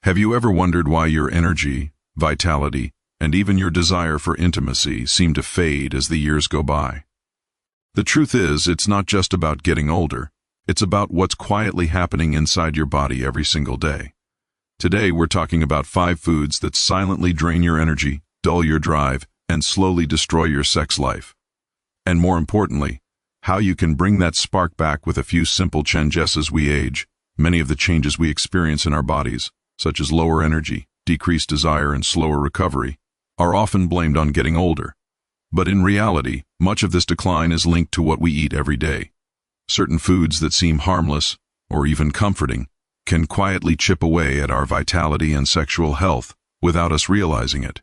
Have you ever wondered why your energy, vitality, and even your desire for intimacy seem to fade as the years go by? The truth is, it's not just about getting older. It's about what's quietly happening inside your body every single day. Today, we're talking about 5 foods that silently drain your energy, dull your drive, and slowly destroy your sex life. And more importantly, how you can bring that spark back with a few simple changes as we age. Many of the changes we experience in our bodies, such as lower energy, decreased desire, and slower recovery, are often blamed on getting older. But in reality, much of this decline is linked to what we eat every day. Certain foods that seem harmless, or even comforting, can quietly chip away at our vitality and sexual health without us realizing it.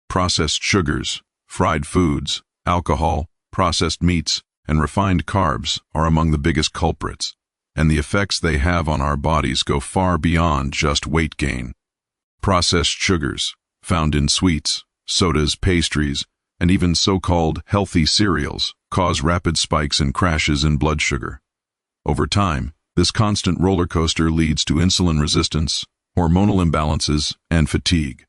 Processed sugars, fried foods, alcohol, processed meats, and refined carbs are among the biggest culprits, and the effects they have on our bodies go far beyond just weight gain. Processed sugars, found in sweets, sodas, pastries, and even so-called healthy cereals, cause rapid spikes and crashes in blood sugar. Over time, this constant roller coaster leads to insulin resistance, hormonal imbalances, and fatigue.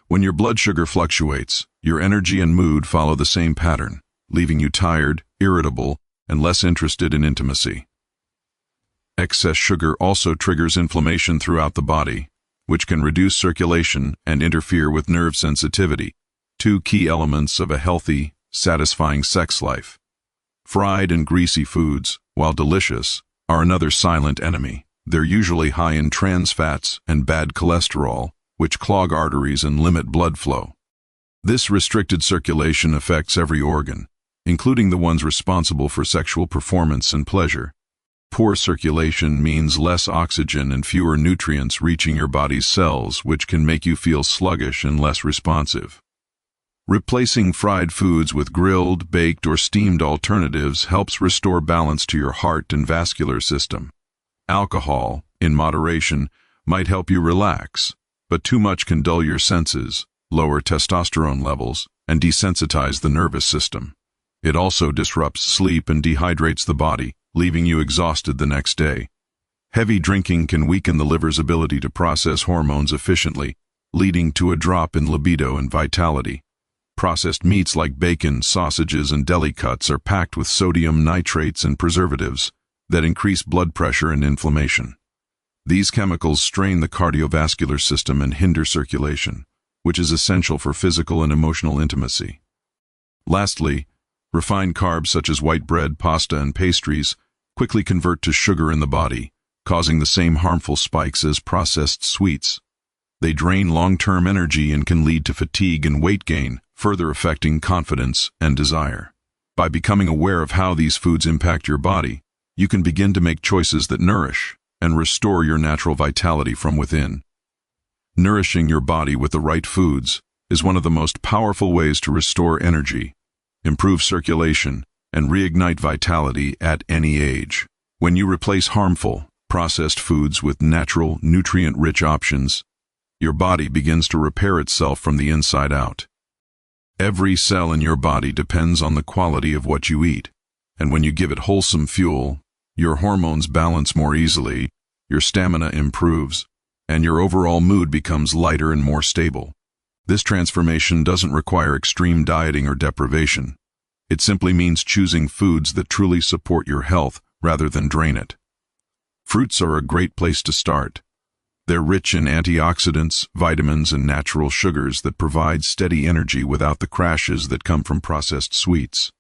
When your blood sugar fluctuates, your energy and mood follow the same pattern, leaving you tired, irritable, and less interested in intimacy. Excess sugar also triggers inflammation throughout the body, which can reduce circulation and interfere with nerve sensitivity, 2 key elements of a healthy, satisfying sex life. Fried and greasy foods, while delicious, are another silent enemy. They're usually high in trans fats and bad cholesterol, which clog arteries and limit blood flow. This restricted circulation affects every organ, including the ones responsible for sexual performance and pleasure. Poor circulation means less oxygen and fewer nutrients reaching your body's cells, which can make you feel sluggish and less responsive. Replacing fried foods with grilled, baked, or steamed alternatives helps restore balance to your heart and vascular system. Alcohol, in moderation, might help you relax, but too much can dull your senses, lower testosterone levels, and desensitize the nervous system. It also disrupts sleep and dehydrates the body, leaving you exhausted the next day. Heavy drinking can weaken the liver's ability to process hormones efficiently, leading to a drop in libido and vitality. Processed meats like bacon, sausages, and deli cuts are packed with sodium nitrates and preservatives that increase blood pressure and inflammation. These chemicals strain the cardiovascular system and hinder circulation, which is essential for physical and emotional intimacy. Lastly, refined carbs such as white bread, pasta, and pastries quickly convert to sugar in the body, causing the same harmful spikes as processed sweets. They drain long-term energy and can lead to fatigue and weight gain, further affecting confidence and desire. By becoming aware of how these foods impact your body, you can begin to make choices that nourish and restore your natural vitality from within. Nourishing your body with the right foods is one of the most powerful ways to restore energy, improve circulation, and reignite vitality at any age. When you replace harmful, processed foods with natural, nutrient-rich options, your body begins to repair itself from the inside out. Every cell in your body depends on the quality of what you eat, and when you give it wholesome fuel, your hormones balance more easily, your stamina improves, and your overall mood becomes lighter and more stable. This transformation doesn't require extreme dieting or deprivation. It simply means choosing foods that truly support your health rather than drain it. Fruits are a great place to start. They're rich in antioxidants, vitamins, and natural sugars that provide steady energy without the crashes that come from processed sweets.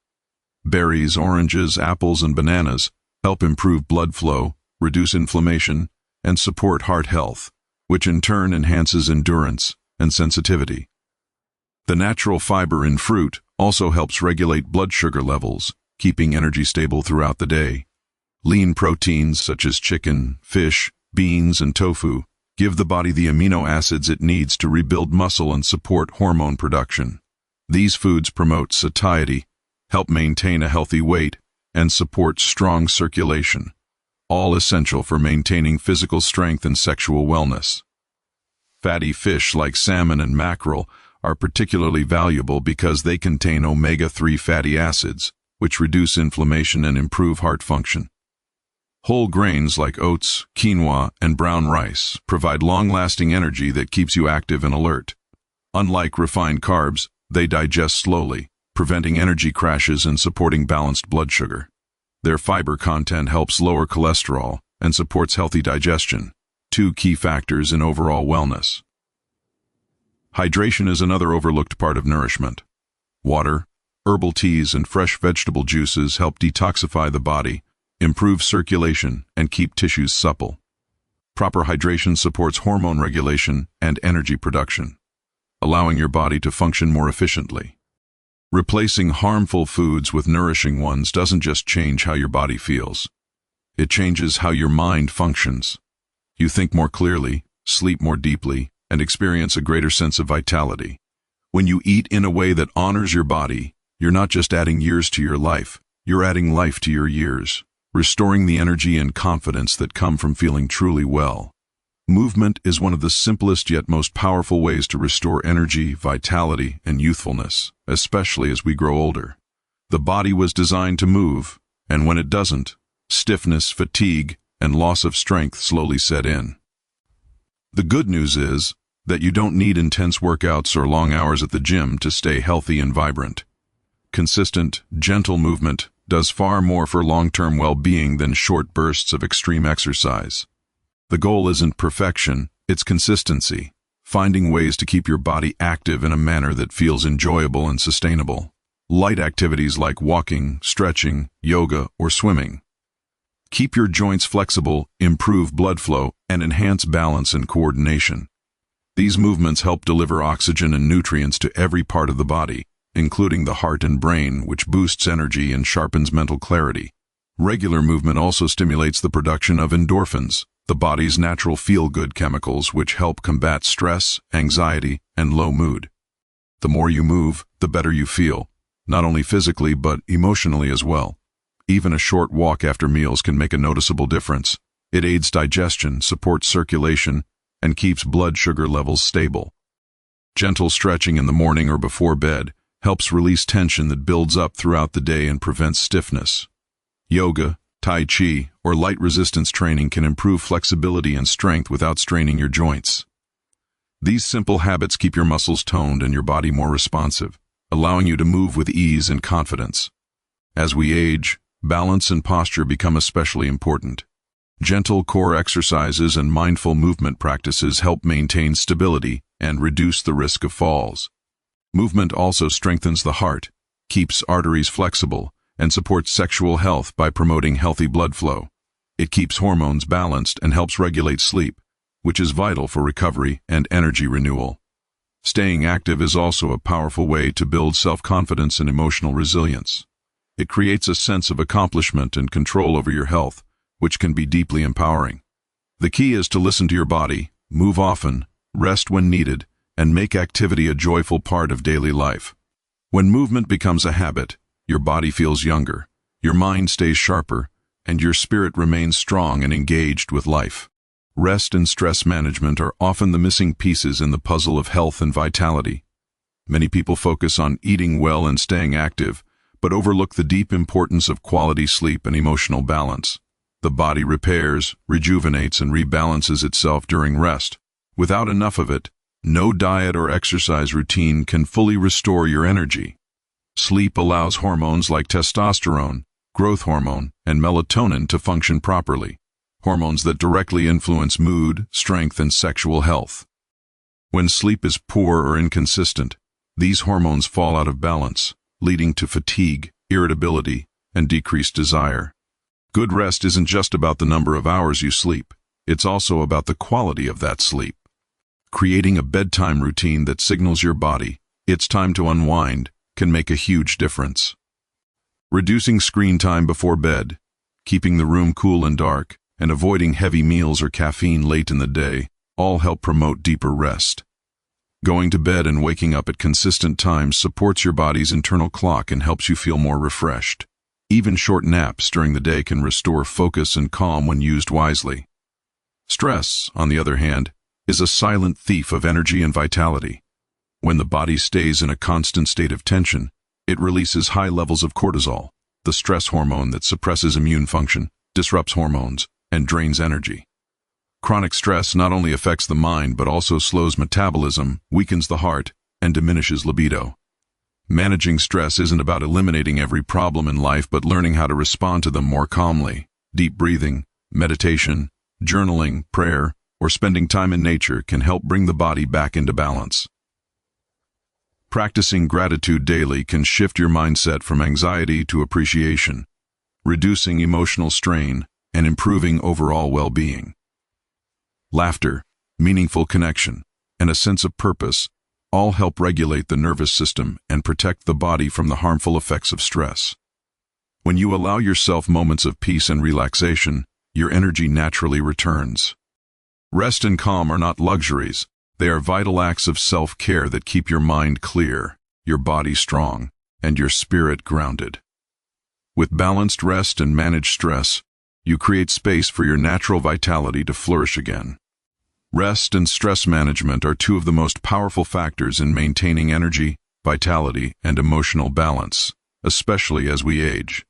Berries, oranges, apples, and bananas help improve blood flow, reduce inflammation, and support heart health, which in turn enhances endurance and sensitivity. The natural fiber in fruit also helps regulate blood sugar levels, keeping energy stable throughout the day. Lean proteins such as chicken, fish, beans, and tofu give the body the amino acids it needs to rebuild muscle and support hormone production. These foods promote satiety, help maintain a healthy weight, and support strong circulation, all essential for maintaining physical strength and sexual wellness. Fatty fish like salmon and mackerel are particularly valuable because they contain omega-3 fatty acids, which reduce inflammation and improve heart function. Whole grains like oats, quinoa, and brown rice provide long-lasting energy that keeps you active and alert. Unlike refined carbs, they digest slowly, preventing energy crashes and supporting balanced blood sugar. Their fiber content helps lower cholesterol and supports healthy digestion, two key factors in overall wellness. Hydration is another overlooked part of nourishment. Water, herbal teas, and fresh vegetable juices help detoxify the body, improve circulation, and keep tissues supple. Proper hydration supports hormone regulation and energy production, allowing your body to function more efficiently. Replacing harmful foods with nourishing ones doesn't just change how your body feels. It changes how your mind functions. You think more clearly, sleep more deeply, and experience a greater sense of vitality. When you eat in a way that honors your body, you're not just adding years to your life, you're adding life to your years, restoring the energy and confidence that come from feeling truly well. Movement is one of the simplest yet most powerful ways to restore energy, vitality, and youthfulness, especially as we grow older. The body was designed to move, and when it doesn't, stiffness, fatigue, and loss of strength slowly set in. The good news is that you don't need intense workouts or long hours at the gym to stay healthy and vibrant. Consistent, gentle movement does far more for long-term well-being than short bursts of extreme exercise. The goal isn't perfection, it's consistency, finding ways to keep your body active in a manner that feels enjoyable and sustainable. Light activities like walking, stretching, yoga, or swimming keep your joints flexible, improve blood flow, and enhance balance and coordination. These movements help deliver oxygen and nutrients to every part of the body, including the heart and brain, which boosts energy and sharpens mental clarity. Regular movement also stimulates the production of endorphins, the body's natural feel-good chemicals which help combat stress, anxiety, and low mood. The more you move, the better you feel, not only physically but emotionally as well. Even a short walk after meals can make a noticeable difference. It aids digestion, supports circulation, and keeps blood sugar levels stable. Gentle stretching in the morning or before bed helps release tension that builds up throughout the day and prevents stiffness. Yoga, Tai Chi, or light resistance training can improve flexibility and strength without straining your joints. These simple habits keep your muscles toned and your body more responsive, allowing you to move with ease and confidence. As we age, balance and posture become especially important. Gentle core exercises and mindful movement practices help maintain stability and reduce the risk of falls. Movement also strengthens the heart, keeps arteries flexible, and supports sexual health by promoting healthy blood flow. It keeps hormones balanced and helps regulate sleep, which is vital for recovery and energy renewal. Staying active is also a powerful way to build self-confidence and emotional resilience. It creates a sense of accomplishment and control over your health, which can be deeply empowering. The key is to listen to your body, move often, rest when needed, and make activity a joyful part of daily life. When movement becomes a habit, your body feels younger, your mind stays sharper, and your spirit remains strong and engaged with life. Rest and stress management are often the missing pieces in the puzzle of health and vitality. Many people focus on eating well and staying active, but overlook the deep importance of quality sleep and emotional balance. The body repairs, rejuvenates, and rebalances itself during rest. Without enough of it, no diet or exercise routine can fully restore your energy. Sleep allows hormones like testosterone, growth hormone, and melatonin to function properly, hormones that directly influence mood, strength, and sexual health. When sleep is poor or inconsistent, these hormones fall out of balance, leading to fatigue, irritability, and decreased desire. Good rest isn't just about the number of hours you sleep, it's also about the quality of that sleep. Creating a bedtime routine that signals your body it's time to unwind can make a huge difference. Reducing screen time before bed, keeping the room cool and dark, and avoiding heavy meals or caffeine late in the day all help promote deeper rest. Going to bed and waking up at consistent times supports your body's internal clock and helps you feel more refreshed. Even short naps during the day can restore focus and calm when used wisely. Stress, on the other hand, is a silent thief of energy and vitality. When the body stays in a constant state of tension, it releases high levels of cortisol, the stress hormone that suppresses immune function, disrupts hormones, and drains energy. Chronic stress not only affects the mind but also slows metabolism, weakens the heart, and diminishes libido. Managing stress isn't about eliminating every problem in life but learning how to respond to them more calmly. Deep breathing, meditation, journaling, prayer, or spending time in nature can help bring the body back into balance. Practicing gratitude daily can shift your mindset from anxiety to appreciation, reducing emotional strain and improving overall well-being. Laughter, meaningful connection, and a sense of purpose all help regulate the nervous system and protect the body from the harmful effects of stress. When you allow yourself moments of peace and relaxation, your energy naturally returns. Rest and calm are not luxuries. They are vital acts of self-care that keep your mind clear, your body strong, and your spirit grounded. With balanced rest and managed stress, you create space for your natural vitality to flourish again. Rest and stress management are two of the most powerful factors in maintaining energy, vitality, and emotional balance, especially as we age.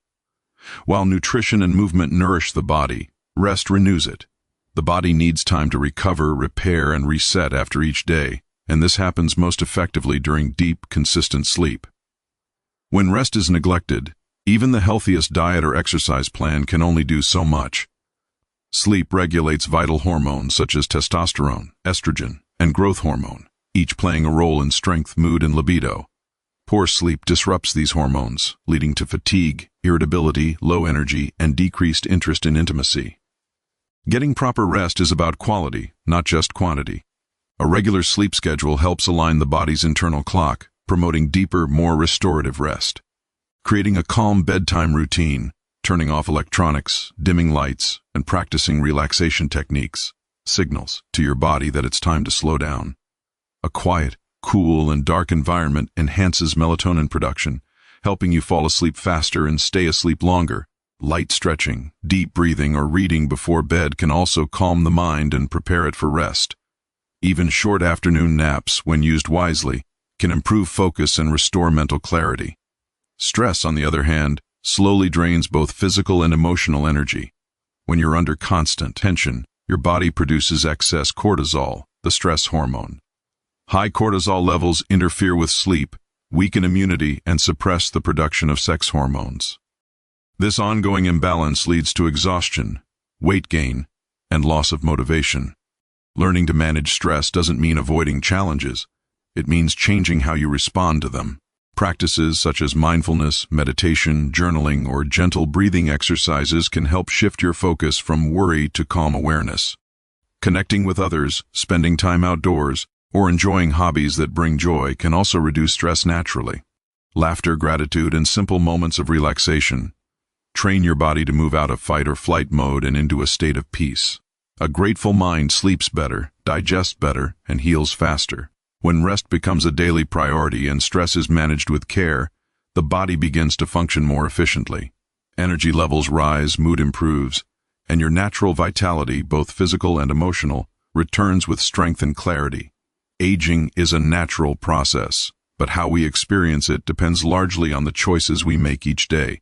While nutrition and movement nourish the body, rest renews it. The body needs time to recover, repair, and reset after each day, and this happens most effectively during deep, consistent sleep. When rest is neglected, even the healthiest diet or exercise plan can only do so much. Sleep regulates vital hormones such as testosterone, estrogen, and growth hormone, each playing a role in strength, mood, and libido. Poor sleep disrupts these hormones, leading to fatigue, irritability, low energy, and decreased interest in intimacy. Getting proper rest is about quality, not just quantity. A regular sleep schedule helps align the body's internal clock, promoting deeper, more restorative rest. Creating a calm bedtime routine, turning off electronics, dimming lights, and practicing relaxation techniques signals to your body that it's time to slow down. A quiet, cool, and dark environment enhances melatonin production, helping you fall asleep faster and stay asleep longer. Light stretching, deep breathing, or reading before bed can also calm the mind and prepare it for rest. Even short afternoon naps, when used wisely, can improve focus and restore mental clarity. Stress, on the other hand, slowly drains both physical and emotional energy. When you're under constant tension, your body produces excess cortisol, the stress hormone. High cortisol levels interfere with sleep, weaken immunity, and suppress the production of sex hormones. This ongoing imbalance leads to exhaustion, weight gain, and loss of motivation. Learning to manage stress doesn't mean avoiding challenges. It means changing how you respond to them. Practices such as mindfulness, meditation, journaling, or gentle breathing exercises can help shift your focus from worry to calm awareness. Connecting with others, spending time outdoors, or enjoying hobbies that bring joy can also reduce stress naturally. Laughter, gratitude, and simple moments of relaxation train your body to move out of fight or flight mode and into a state of peace. A grateful mind sleeps better, digests better, and heals faster. When rest becomes a daily priority and stress is managed with care, the body begins to function more efficiently. Energy levels rise, mood improves, and your natural vitality, both physical and emotional, returns with strength and clarity. Aging is a natural process, but how we experience it depends largely on the choices we make each day.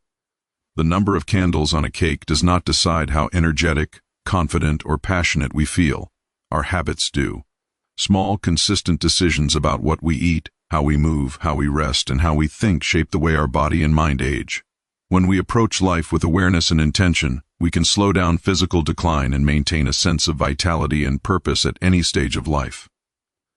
The number of candles on a cake does not decide how energetic, confident, or passionate we feel. Our habits do. Small, consistent decisions about what we eat, how we move, how we rest, and how we think shape the way our body and mind age. When we approach life with awareness and intention, we can slow down physical decline and maintain a sense of vitality and purpose at any stage of life.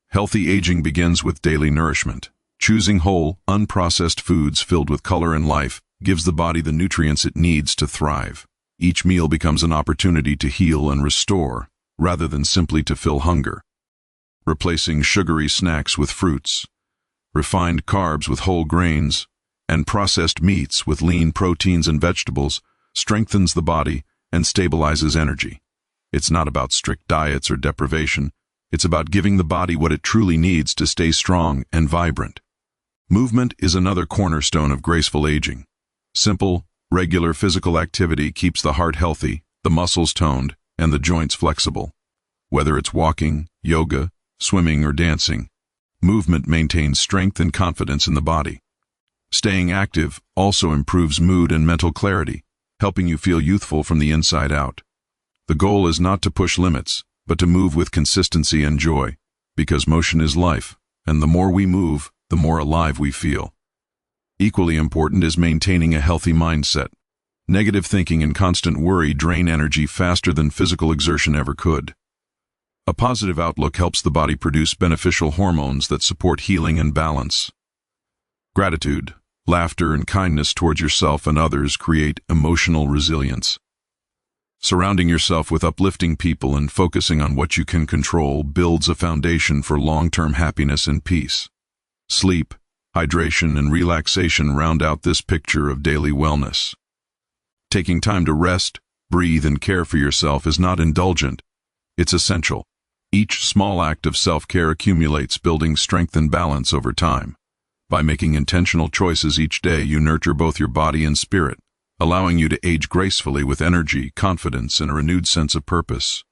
Healthy aging begins with daily nourishment. Choosing whole, unprocessed foods filled with color and life gives the body the nutrients it needs to thrive. Each meal becomes an opportunity to heal and restore, rather than simply to fill hunger. Replacing sugary snacks with fruits, refined carbs with whole grains, and processed meats with lean proteins and vegetables strengthens the body and stabilizes energy. It's not about strict diets or deprivation. It's about giving the body what it truly needs to stay strong and vibrant. Movement is another cornerstone of graceful aging. Simple, regular physical activity keeps the heart healthy, the muscles toned, and the joints flexible. Whether it's walking, yoga, swimming, or dancing, movement maintains strength and confidence in the body. Staying active also improves mood and mental clarity. helping you feel youthful from the inside out. The goal is not to push limits, but to move with consistency and joy, because motion is life, and the more we move, the more alive we feel. Equally important is maintaining a healthy mindset. Negative thinking and constant worry drain energy faster than physical exertion ever could. A positive outlook helps the body produce beneficial hormones that support healing and balance. Gratitude, laughter, and kindness towards yourself and others create emotional resilience. Surrounding yourself with uplifting people and focusing on what you can control builds a foundation for long-term happiness and peace. Sleep, hydration, and relaxation round out this picture of daily wellness. Taking time to rest, breathe, and care for yourself is not indulgent. It's essential. Each small act of self-care accumulates, building strength and balance over time. By making intentional choices each day, you nurture both your body and spirit, allowing you to age gracefully with energy, confidence, and a renewed sense of purpose.